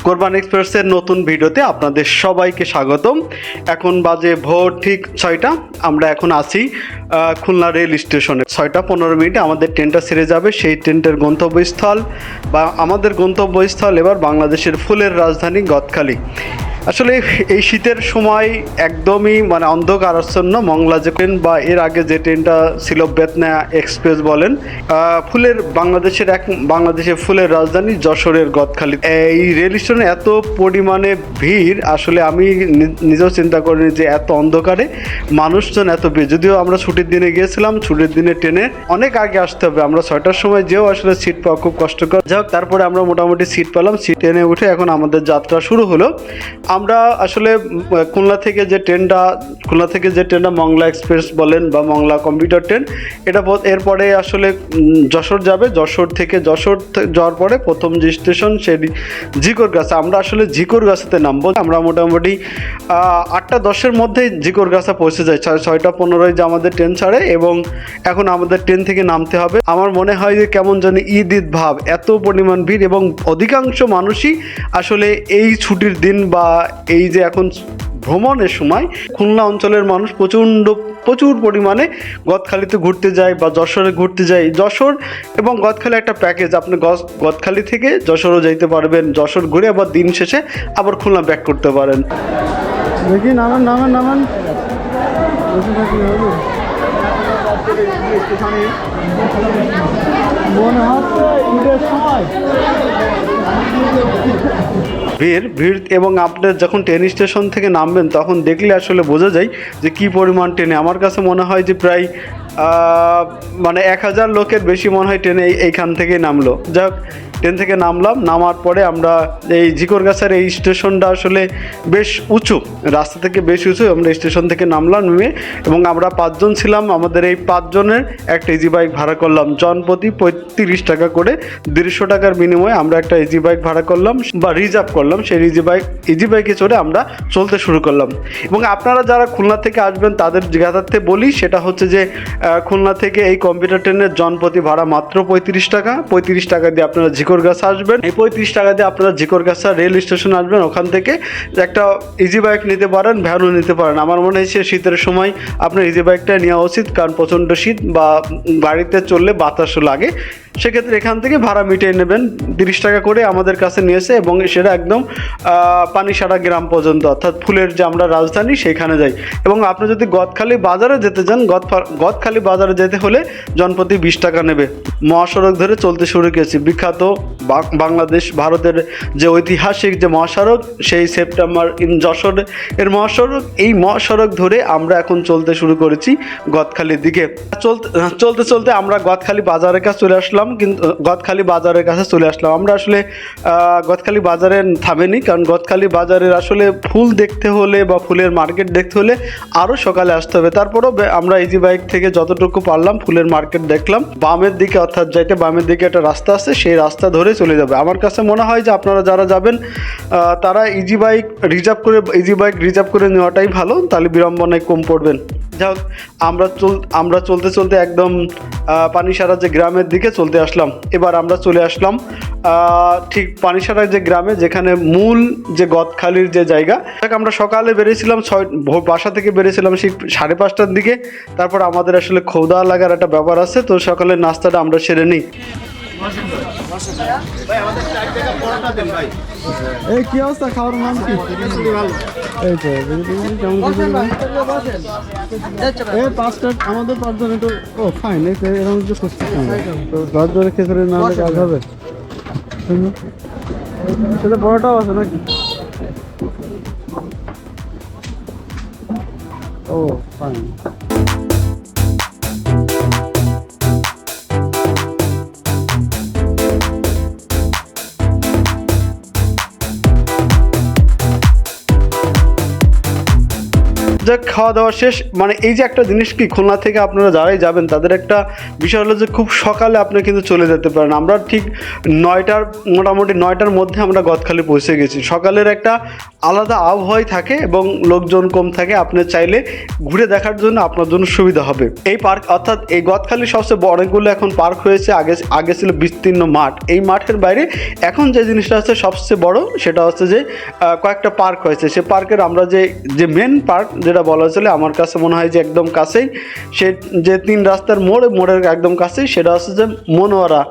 কোরবান এক্সপ্রেসের নতুন ভিডিওতে আপনাদের সবাইকে স্বাগতম। এখন বাজে ভোর ঠিক 6টা। আমরা এখন আছি খুলনা রেল স্টেশনে। 6:15 আমাদের ট্রেনটা ছেড়ে যাবে। সেই ট্রেনটার গন্তব্যস্থল বা আমাদের গন্তব্যস্থল এবার বাংলাদেশের ফুলের রাজধানী গদখালি। আসলে এই শীতের সময় একদমই অন্ধকারাচ্ছন্ন। মংলা যে ট্রেন বা এর আগে যে ট্রেনটা ছিল বেতনা এক্সপ্রেস বলেন, বাংলাদেশের ফুলের রাজধানী যশোরের গদখালি। এই রেল স্টেশনে এত পরিমাণে ভিড়, আসলে আমি নিজেও চিন্তা করিনি যে এত অন্ধকারে মানুষজন এত ভিড়। যদিও আমরা ছুটির দিনে গিয়েছিলাম, ছুটির দিনে ট্রেনে অনেক আগে আসতে হবে। আমরা 6টার সময় যেও আসলে সিট পাওয়া খুব কষ্টকর। যাই হোক, তারপরে আমরা মোটামুটি সিট পেলাম। ট্রেনে উঠে এখন আমাদের যাত্রা শুরু হলো। আমরা আসলে খুলনা থেকে যে ট্রেনটা মংলা এক্সপ্রেস বলেন বা মংলা কম্পিউটার ট্রেন, এটা এরপরে আসলে যশোর যাবে। যশোর যাওয়ার পরে প্রথম যে স্টেশন সেটি ঝিকরগাছা। আমরা আসলে ঝিকরগাছাতে নামবো। আমরা মোটামুটি 8টা-10-এর মধ্যে ঝিকরগাছা পৌঁছে যাই। 6:15 যে আমাদের ট্রেন ছাড়ে এবং এখন আমাদের ট্রেন থেকে নামতে হবে। আমার মনে হয় যে কেমন জানি ঈদ ভাব, এত পরিমাণ ভিড় এবং অধিকাংশ মানুষই আসলে এই ছুটির দিন বা এই যে এখন ভ্রমণের সময় খুলনা অঞ্চলের মানুষ প্রচুর পরিমাণে গদখালিতে ঘুরতে যায় বা যশোরে ঘুরতে যায়। যশোর এবং গদখালি একটা প্যাকেজ। আপনি গদখালি থেকে যশোরও যাইতে পারবেন, যশোর ঘুরে আবার দিন শেষে আবার খুলনা ব্যাক করতে পারেন। দেখি নামান মনে হচ্ছে ঈদের সময় ভিড় এবং আপনার যখন ট্রেন স্টেশন থেকে নামবেন তখন দেখলে আসলে বোঝা যায় যে কী পরিমাণ ট্রেনে। আমার কাছে মনে হয় যে প্রায় 1000 লোকের বেশি মনে হয় ট্রেনে এইখান থেকে নামলো। যাক, ট্রেন থেকে নামার পরে আমরা এই ঝিকরগাছার এই স্টেশনটা আসলে বেশ উঁচু, রাস্তা থেকে বেশ উঁচু। আমরা স্টেশন থেকে নামলাম, নেমে এবং আমরা 5 জন ছিলাম। আমাদের এই 5 জনের একটা ইজি বাইক ভাড়া করলাম, জনপ্রতি 35 টাকা করে। 150 টাকার বিনিময়ে আমরা একটা ইজি বাইক ভাড়া করলাম বা রিজার্ভ করলাম। সেই ইজি বাইকে চড়ে আমরা চলতে শুরু করলাম। এবং আপনারা যারা খুলনা থেকে আসবেন তাদের জ্ঞাতার্থে বলি, সেটা হচ্ছে যে খুলনা থেকে এই কম্পিউটার ট্রেনের জনপ্রতি ভাড়া মাত্র 35 টাকা। 35 টাকা দিয়ে আপনারা ঝিকরগাছা আসবেন। এই 35 টাকা দিয়ে আপনারা ঝিকরগাছা রেল স্টেশন আসবেন। ওখান থেকে একটা ইজি বাইক নিতে পারেন, ভ্যানও নিতে পারেন। আমার মনে হয়েছে শীতের সময় আপনার ইজি বাইকটা নেওয়া উচিত, কারণ প্রচণ্ড শীত বা গাড়িতে চললে বাতাসও লাগে। সেক্ষেত্রে এখান থেকে ভাড়া মিটিয়ে নেবেন। 30 টাকা করে আমাদের কাছে নিয়েছে এবং সেটা একদম পানিসারা গ্রাম পর্যন্ত, অর্থাৎ ফুলের যে আমরা রাজধানী সেখানে যাই। এবং আপনি যদি গদখালি বাজারে যেতে চান, গদখালি বাজারে যেতে হলে জনপ্রতি 20 টাকা নেবে। মহাসড়ক ধরে চলতে শুরু করেছি। বিখ্যাত বাংলাদেশ ভারতের যে ঐতিহাসিক যে মহাসড়ক, সেই সেপ্টেম্বর যশোর এর মহাসড়ক, এই মহাসড়ক ধরে আমরা এখন চলতে শুরু করেছি গদখালির দিকে। চলতে আমরা গদখালি বাজারের কাছে চলে আসলাম। আমরা আসলে গদখালি বাজারে থামেনি, কারণ গদখালি বাজারের আসলে ফুল দেখতে হলে বা ফুলের মার্কেট দেখতে হলে আরও সকালে আসতে হবে। তারপরেও আমরা ইজি বাইক থেকে যতটুকু পারলাম ফুলের মার্কেট দেখলাম। বামের দিকে, অর্থাৎ বামের দিকে একটা রাস্তা আছে, সেই রাস্তা ধরে চলে যাবে। আমার কাছে মনে হয় যে আপনারা যারা যাবেন তারা ইজি বাইক রিজার্ভ করে নেওয়াটাই ভালো, তাহলে বিড়ম্বনায় কম পড়বেন। যাই হোক, আমরা চলতে একদম পানিসারা যে গ্রামের দিকে চলতে আসলাম। এবার আমরা চলে আসলাম ঠিক পানিসারা যে গ্রামে, যেখানে মূল যে গদখালির যে জায়গা। আমরা সকালে বেরিয়েছিলাম, বাসা থেকে বেরিয়েছিলাম সেই 5:30টার দিকে। তারপর আমাদের আসলে ক্ষুধা লাগার একটা ব্যাপার আছে, তো সকালের নাস্তাটা আমরা সেরে নিই। এই কি অবস্থা, খাওয়ার নাম কি? এই তো কেমন 5টা আমাদের 5 জন একটু ফাইন। এরকম কিছু খুঁজতে তো 10 জনের ক্ষেত্রে না হলে কাজ হবে। সেটা বড়টাও আছে নাকি? ও ফাইন। যাক খাওয়া দাওয়া শেষ। মানে এই যে একটা জিনিস কি, খুলনা থেকে আপনারা যারাই যাবেন তাদের একটা বিষয় হলো যে খুব সকালে আপনি কিন্তু চলে যেতে পারেন। আমরা ঠিক মোটামুটি 9টার মধ্যে আমরা গদখালি পৌঁছে গেছি। সকালের একটা আলাদা আবহাওয়াই থাকে এবং লোকজন কম থাকে, আপনি চাইলে ঘুরে দেখার জন্য আপনার জন্য সুবিধা হবে। এই পার্ক অর্থাৎ এই গদখালি সবচেয়ে অনেকগুলো এখন পার্ক হয়েছে। আগে ছিল বিস্তীর্ণ মাঠ, এই মাঠের বাইরে এখন যে জিনিসটা আছে সবচেয়ে বড় সেটা হচ্ছে যে কয়েকটা পার্ক হয়েছে। সে পার্কের আমরা যে মেন পার্ক যেটা বলা হয়েছিল, আমার কাছে মনে হয় যে একদম কাছেই, সে যে 3 রাস্তার মোড়ের একদম কাছেই, সেটা হচ্ছে যে মনোয়ারা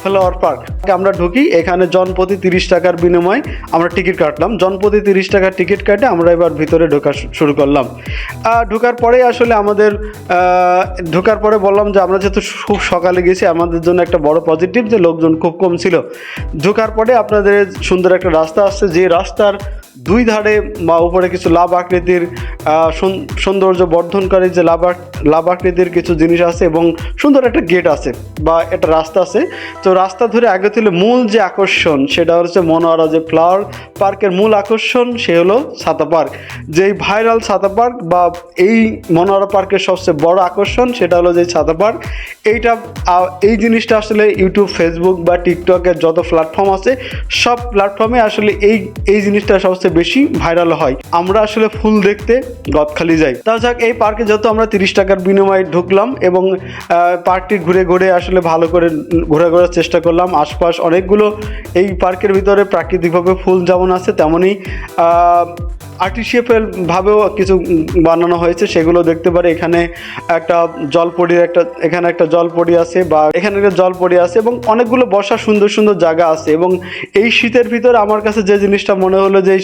ফ্লাওয়ার পার্ক। আমরা ঢুকি, এখানে জনপ্রতি 30 টাকার বিনিময়ে আমরা টিকিট কাটলাম। জনপ্রতি 30 টাকার টিকিট কাটে আমরা এবার ভিতরে ঢোকা শুরু করলাম। ঢোকার পরে আসলে ঢোকার পরে বললাম যে আমরা যেহেতু খুব সকালে গেছি, আমাদের জন্য একটা বড় পজিটিভ যে লোকজন খুব কম ছিল। ঢোকার পরে আপনাদের সুন্দর একটা রাস্তা আসছে, যে রাস্তার 2 ধারে বা উপরে কিছু লাভ আকৃতির সৌন্দর্য বর্ধনকারী যে লাভ আকৃতির কিছু জিনিস আছে এবং সুন্দর একটা গেট আছে বা একটা রাস্তা আছে। তো রাস্তা ধরে আগে ছিল মূল যে আকর্ষণ সেটা হচ্ছে মনোয়ারা যে ফ্লাওয়ার পার্কের মূল আকর্ষণ, সে হলো ছাতা পার্ক। যেই ভাইরাল ছাতা পার্ক বা এই মনোয়ারা পার্কের সবচেয়ে বড় আকর্ষণ সেটা হলো যে ছাতা পার্ক। এই জিনিসটা আসলে ইউটিউব, ফেসবুক বা টিকটকের যত প্ল্যাটফর্ম আছে সব প্ল্যাটফর্মে আসলে এই জিনিসটা সবচেয়ে বেশি ভাইরাল হয়। আমরা আসলে ফুল দেখতে গদখালি যাই। তা যাক, এই পার্কে যেহেতু আমরা 30 টাকার বিনিময়ে ঢুকলাম এবং পার্কটি ঘুরে ভালো করে ঘোরার চেষ্টা করলাম। আশপাশ অনেকগুলো এই পার্কের ভিতরে প্রাকৃতিকভাবে ফুল যেমন আছে তেমনই আর্টিফিশিয়াল ভাবেও কিছু বানানো হয়েছে, সেগুলো দেখতে পারে। এখানে একটা জলপরি আছে বা এখানে একটা জলপরি আছে এবং অনেকগুলো বসার সুন্দর জায়গা আছে। এবং এই শীতের ভিতরে আমার কাছে যে জিনিসটা মনে হলো যে এই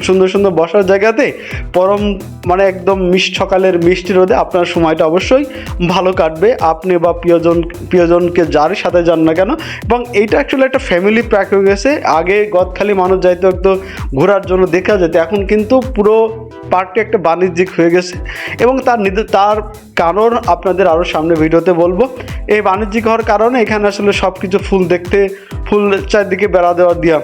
সুন্দর বসার জায়গাতে মানে একদম সকালের মিষ্টি রোদে আপনার সময়টা অবশ্যই ভালো কাটবে, আপনি বা প্রিয়জনকে যার সাথে যান না কেন। এবং এইটা অ্যাকচুয়ালি একটা ফ্যামিলি প্যাক হয়ে গেছে। আগে গদখালি মানুষ যাইতো একটু ঘোরার জন্য, দেখা যেত, এখন কিন্তু পুরো পার্কটি একটা বাণিজ্যিক হয়ে গেছে এবং তার কারণ আপনাদের আরও সামনে ভিডিওতে বলবো। এই বাণিজ্যিক হওয়ার কারণে এখানে আসলে সব কিছু ফুল চারদিকে বেড়া দেওয়া দিয়া।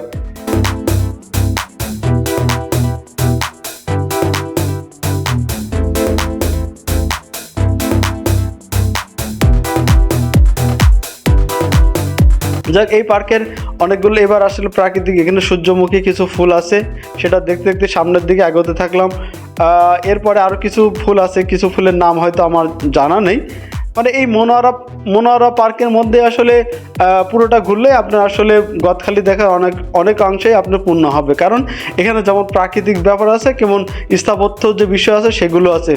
যাক, এই পার্কের অনেকগুলো এবার আসলে প্রাকৃতিক, এখানে সূর্যমুখী কিছু ফুল আছে, সেটা দেখতে সামনের দিকে এগোতে থাকলাম। এরপরে আরও কিছু ফুল আছে, কিছু ফুলের নাম হয়তো আমার জানা নেই। মানে এই মনোয়ারা পার্কের মধ্যে আসলে পুরোটা ঘুরলে আপনার আসলে গদখালি দেখার অনেক অংশেই আপনার পূর্ণ হবে, কারণ এখানে যেমন প্রাকৃতিক ব্যাপার আছে, কেমন স্থাপত্য যে বিষয় আছে সেগুলো আছে।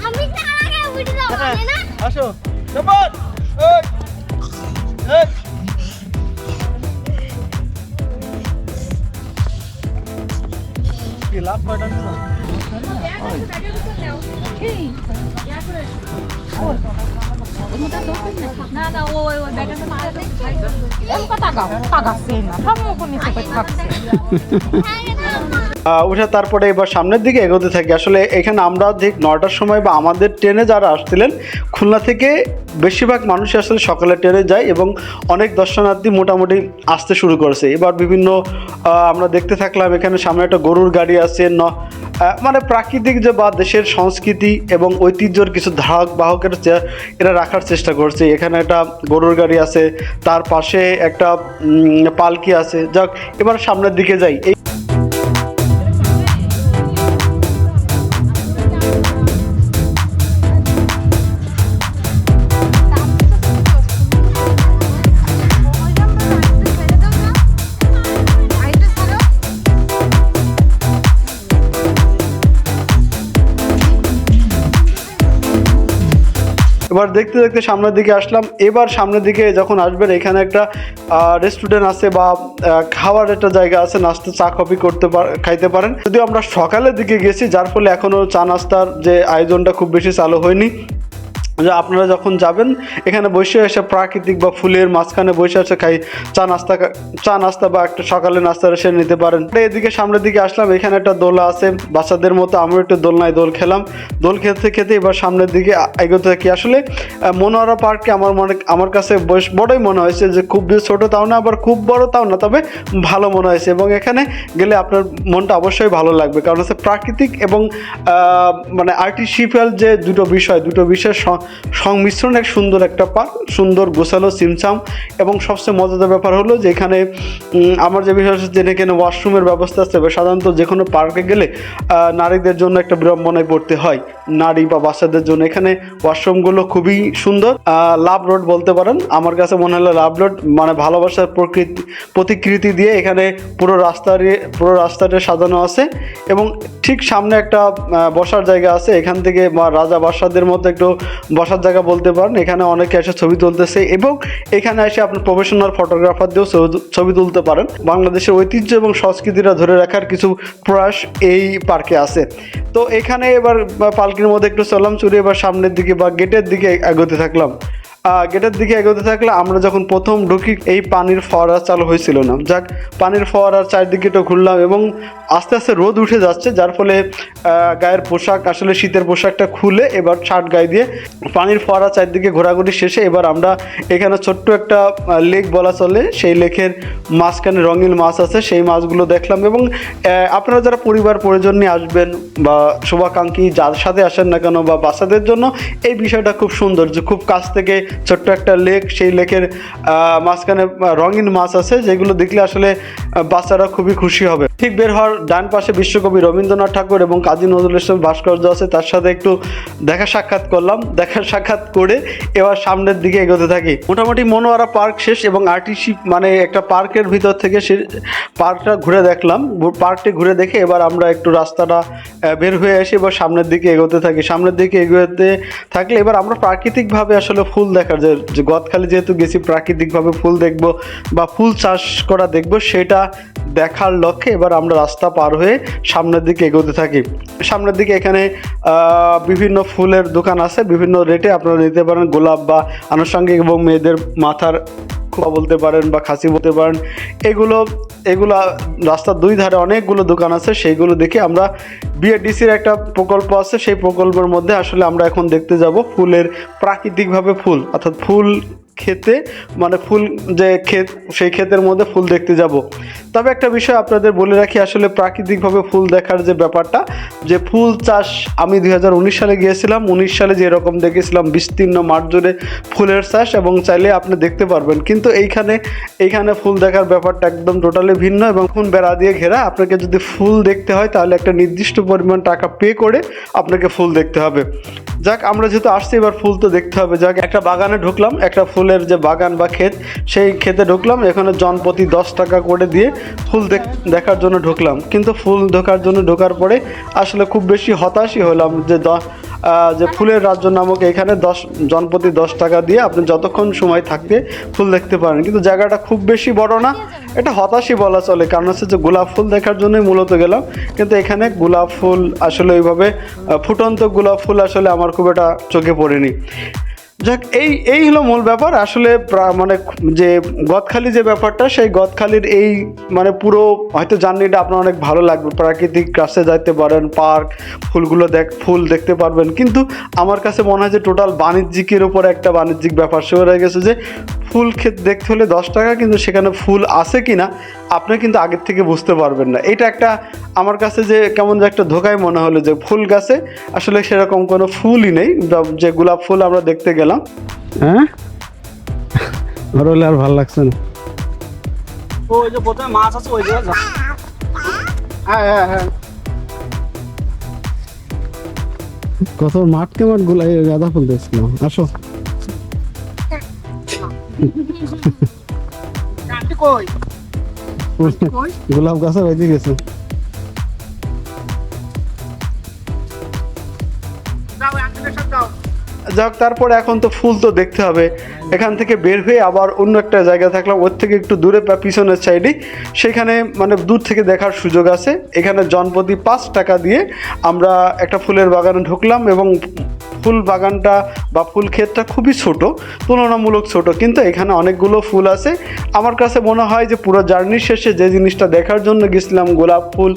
আমি তার আগে উঠে যাব না। আসো সবাই, এই কি লাভ কয়টা না? না ওই ব্যাগের মধ্যে উঠে তারপরে এবার সামনের দিকে এগোতে থাকি। আসলে এখানে আমরা ঠিক 9টার সময় বা আমাদের ট্রেনে যারা আসছিলেন খুলনা থেকে, বেশিরভাগ মানুষ আসলে সকালে ট্রেনে যায় এবং অনেক দর্শনার্থী মোটামুটি আসতে শুরু করেছে। এবার বিভিন্ন আমরা দেখতে থাকলাম, এখানে সামনে একটা গরুর গাড়ি আছে, মানে প্রাকৃতিক যে বা দেশের সংস্কৃতি এবং ঐতিহ্যর কিছু বাহকের এরা রাখার চেষ্টা করছে। এখানে একটা গরুর গাড়ি আছে, তার পাশে একটা পালকি আছে। যাক, এবার সামনের দিকে যাই। এবার দেখতে সামনের দিকে আসলাম। এবার সামনের দিকে যখন আসবেন, এখানে একটা রেস্টুরেন্ট আছে বা খাওয়ার একটা জায়গা আছে, নাস্তা চা কফি খাইতে পারেন। যদিও আমরা সকালের দিকে গেছি, যার ফলে এখনও চা নাস্তার যে আয়োজনটা খুব বেশি চালু হয়নি। যে আপনারা যখন যাবেন এখানে বসে এসে প্রাকৃতিক বা ফুলের মাঝখানে বসে এসে চা নাস্তা বা একটা সকালে নাস্তা এসে নিতে পারেন। এদিকে সামনের দিকে আসলাম, এখানে একটা দোলা আছে বাচ্চাদের মতো, আমিও একটু দোলনায় দোল খেলাম। দোল খেতে খেতে এবার সামনের দিকে এগোতে থাকি। আসলে মনোয়ারা পার্ককে আমার কাছে বেশ বড়ই মনে হয়েছে, যে খুব ছোট তাও না আবার খুব বড় তাও না, তবে ভালো মনে হয়েছে। এবং এখানে গেলে আপনার মনটা অবশ্যই ভালো লাগবে, কারণ হচ্ছে প্রাকৃতিক এবং মানে আর্টিফিশিয়াল যে দুটো বিষয়ের সংমিশ্রণ এক সুন্দর একটা পার্ক, সুন্দর গোছালো সিমসাম। এবং সবচেয়ে মজাদার ব্যাপার হলো যে এখানে আমার যে বিষয় হচ্ছে যে এখানে ওয়াশরুমের ব্যবস্থা আছে। সাধারণত যে কোনো পার্কে গেলে নারীদের জন্য একটা বিড়ম্বনায় পড়তে হয়, নারী বা বাচ্চাদের জন্য। এখানে ওয়াশরুমগুলো খুবই সুন্দর, লাভ রোড বলতে পারেন। আমার কাছে মনে হলো লাভ রোড মানে ভালোবাসার প্রতিকৃতি দিয়ে এখানে পুরো রাস্তাটা সাজানো আছে। এবং ঠিক সামনে একটা বসার জায়গা আছে, এখান থেকে রাজা বাদশাদের মতো একটু বসার জায়গা বলতে পারেন। এখানে অনেকে এসে ছবি তুলতেছে, এবং এখানে এসে আপনি প্রফেশনাল ফটোগ্রাফার দিয়েও ছবি তুলতে পারেন। বাংলাদেশের ঐতিহ্য এবং সংস্কৃতিটা ধরে রাখার কিছু প্রয়াস এই পার্কে আছে। তো এখানে এবার পার্কের মধ্যে একটু চলাম চুরি, এবার সামনের দিকে বা গেটের দিকে এগোতে থাকলাম। আমরা যখন প্রথম ঢুকি এই পানির ফোয়ারা চালু হয়েছিল না। যাক, পানির ফোয়ারার চারদিকে একটু ঘুরলাম, এবং আস্তে আস্তে রোদ উঠে যাচ্ছে, যার ফলে গায়ের পোশাক, আসলে শীতের পোশাকটা খুলে এবার শার্ট গায়ে দিয়ে পানির ফোয়ারা চারদিকে ঘোরাঘুরি শেষে এবার আমরা এখানে ছোট্ট একটা লেক বলা চলে, সেই লেকের মাঝখানে রঙিন মাছ আছে, সেই মাছগুলো দেখলাম। এবং আপনারা যারা পরিবার পরিজন নিয়ে আসবেন বা শুভাকাঙ্ক্ষী যার সাথে আসেন না কেন বা বাচ্চাদের জন্য এই বিষয়টা খুব সুন্দর, যে খুব কাছ থেকে ছোট্ট একটা লেক, সেই লেকের মাঝখানে রঙিন মাছ আছে, যেগুলো দেখলে আসলে বাচ্চারা খুবই খুশি হবে। ঠিক বের হওয়ার ডান পাশে বিশ্বকবি রবীন্দ্রনাথ ঠাকুর এবং কাজী নজরুল ইসলাম ভাস্কর্য আছে, তার সাথে একটু দেখা সাক্ষাৎ করে এবার সামনের দিকে এগোতে থাকি। মোটামুটি মনোয়ারা পার্ক শেষ, এবং মানে একটা পার্কের ভিতর থেকে সে পার্কটা ঘুরে দেখলাম। পার্কটি ঘুরে দেখে এবার আমরা একটু রাস্তাটা বের হয়ে এসে এবার সামনের দিকে এগোতে থাকি। সামনের দিকে এগোতে থাকলে এবার আমরা প্রাকৃতিকভাবে আসলে ফুল দেখার যে গদখালি যেহেতু গেছি, প্রাকৃতিকভাবে ফুল দেখব বা ফুল চাষ করা দেখব, সেটা দেখার লক্ষ্যে এবার আমরা রাস্তা পার হয়ে সামনের দিকে এগোতে থাকি। সামনের দিকে এখানে বিভিন্ন ফুলের দোকান আছে, বিভিন্ন রেটে আপনারা নিতে পারেন। গোলাপ বা আনুষঙ্গিক এবং মেয়েদের মাথার খোপা বলতে পারেন বা খাসি বলতে পারেন, এগুলো রাস্তার দুই ধারে অনেকগুলো দোকান আছে। সেইগুলো দেখে আমরা বিএডিসির একটা প্রকল্প আছে, সেই প্রকল্পের মধ্যে আসলে আমরা এখন দেখতে যাব ফুলের প্রাকৃতিকভাবে ফুল, অর্থাৎ ফুল খেতে, মানে ফুল যে ক্ষেত, সেই ক্ষেতের মধ্যে ফুল দেখতে যাব। তবে একটা বিষয় আপনাদের বলে রাখি, আসলে প্রাকৃতিকভাবে ফুল দেখার যে ব্যাপারটা, যে ফুল চাষ আমি 2019 সালে গিয়েছিলাম, 19 সালে যেরকম দেখেছিলাম বিস্তীর্ণ মাঠ জুড়ে ফুলের চাষ, এবং চাইলে আপনি দেখতে পারবেন। কিন্তু এইখানে ফুল দেখার ব্যাপারটা একদম টোটালি ভিন্ন, এবং কোন বেড়া দিয়ে ঘেরা। আপনাকে যদি ফুল দেখতে হয় তাহলে একটা নির্দিষ্ট পরিমাণ টাকা পে করে আপনাকে ফুল দেখতে হবে। যাক, আমরা যেহেতু আসছি এবার ফুল তো দেখতে হবে। যাক, একটা বাগানে ঢুকলাম, একটা ফুলের যে বাগান বা ক্ষেত, সেই ক্ষেতে ঢুকলাম। এখানে জনপ্রতি 10 টাকা করে দিয়ে ফুল দেখার জন্য ঢুকলাম। কিন্তু ফুল দেখার জন্য ঢোকার পরে আসলে খুব বেশি হতাশই হলাম, যে ফুলের রাজ্য নামক এখানে জনপ্রতি 10 টাকা দিয়ে আপনি যতক্ষণ সময় থাকতে ফুল দেখতে পারেন। কিন্তু জায়গাটা খুব বেশি বড় না, এটা হতাশই বলা চলে। কারণ হচ্ছে যে গোলাপ ফুল দেখার জন্যই মূলত গেলাম, কিন্তু এখানে গোলাপ ফুল আসলে ওইভাবে ফুটন্ত গোলাপ ফুল আসলে আমার খুব একটা চোখে পড়েনি। যাক, এই হলো মূল ব্যাপার। আসলে মানে যে গদখালি যে ব্যাপারটা, সেই গদখালির এই মানে পুরো হয়তো জার্নিটা আপনার অনেক ভালো লাগবে। প্রাকৃতিক কাছে যাইতে পারেন, পার্ক, ফুল দেখতে পারবেন। কিন্তু আমার কাছে মনে হয় যে টোটাল বাণিজ্যিকের উপরে একটা বাণিজ্যিক ব্যাপার শুরু হয়ে গেছে, যে ফুল ক্ষেত দেখতে হলে 10 টাকা, কিন্তু সেখানে ফুল আছে কি না আপনি কিন্তু আগের থেকে বুঝতে পারবেন না। এটা একটা আমার কাছে যে কেমন যে একটা ধোকায় মনে হলো, যে ফুল গাছে আসলে সেরকম কোনো ফুলই নেই। যে গোলাপ ফুল আমরা দেখতে গেলাম, হ্যাঁ আর হলে আর ভালো লাগছে না। ওই যে প্রথমে মাছ আছে ওই জায়গায় যাও। হ্যাঁ কত মাঠকে মাঠ গোলাই গাঁদা ফুল দেখছিলাম। আসো, কাটি কই গোলাপ গাছের ওই দিকে গেছে। যাও একটা সাথে যাও। যাক, তারপরে এখন তো ফুল তো দেখতে হবে। এখান থেকে বের হয়ে আবার অন্য একটা জায়গায় থাকলাম, ওর থেকে একটু দূরে বা পিছনের সাইডেই, সেখানে মানে দূর থেকে দেখার সুযোগ আছে। এখানে জনপ্রতি 5 টাকা দিয়ে আমরা একটা ফুলের বাগানে ঢুকলাম, এবং ফুল বাগানটা বা ফুল ক্ষেতটা খুবই ছোট, তুলনামূলক ছোট, কিন্তু এখানে অনেকগুলো ফুল আছে। আমার কাছে মনে হয় যে পুরো জার্নির শেষে যে জিনিসটা দেখার জন্য গেছিলাম, গোলাপ ফুল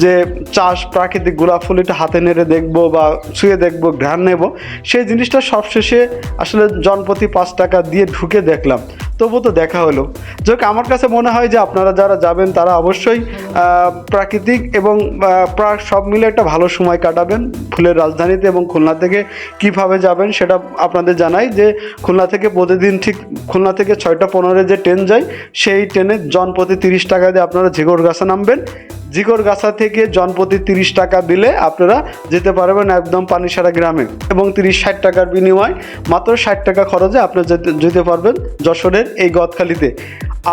যে চাষ, প্রাকৃতিক গোলাপ ফুল, এটা হাতে নেড়ে দেখবো বা ছুঁয়ে দেখবো, ঘ্রাণ নেব, সেই জিনিসটা সবশেষে আসলে জনপ্রতি 5 টাকা দিয়ে ঢুকে দেখলাম, তবু তো দেখা হলো। যাক, আমার কাছে মনে হয় যে আপনারা যারা যাবেন তারা অবশ্যই প্রাকৃতিক এবং প্রাক সব মিলে একটা ভালো সময় কাটাবেন ফুলের রাজধানীতে। এবং খুলনা থেকে কিভাবে যাবেন সেটা আপনাদের জানাই, যে খুলনা থেকে প্রতিদিন ঠিক খুলনা থেকে 6টা 15 যে ট্রেন যায়, সেই ট্রেনে জনপ্রতি 30 টাকা দিয়ে আপনারা ঝিকরগাছা নামবেন। ঝিকরগাছা থেকে জনপ্রতি 30 টাকা দিলে আপনারা যেতে পারবেন একদম পানিসারা গ্রামে, এবং 30-60 টাকার বিনিময় মাত্র 60 টাকা খরচে আপনি যেতে পারবেন যশোরের এই গদখালিতে।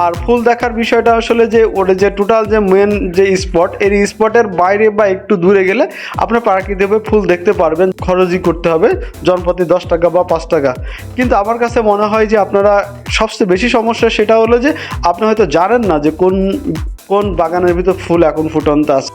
আর ফুল দেখার বিষয়টা আসলে যে ওটা যে টোটাল যে মেন যে স্পট, এই স্পটের বাইরে বা একটু দূরে গেলে আপনার প্রাকৃতিকভাবে ফুল দেখতে পারবেন, খরচই করতে হবে জনপ্রতি 10 টাকা বা 5 টাকা। কিন্তু আমার কাছে মনে হয় যে আপনারা সবচেয়ে বেশি সমস্যা সেটা হলো যে আপনি হয়তো জানেন না যে কোন বাগানের ভিতর ফুল এখন ফুটন্ত আছে।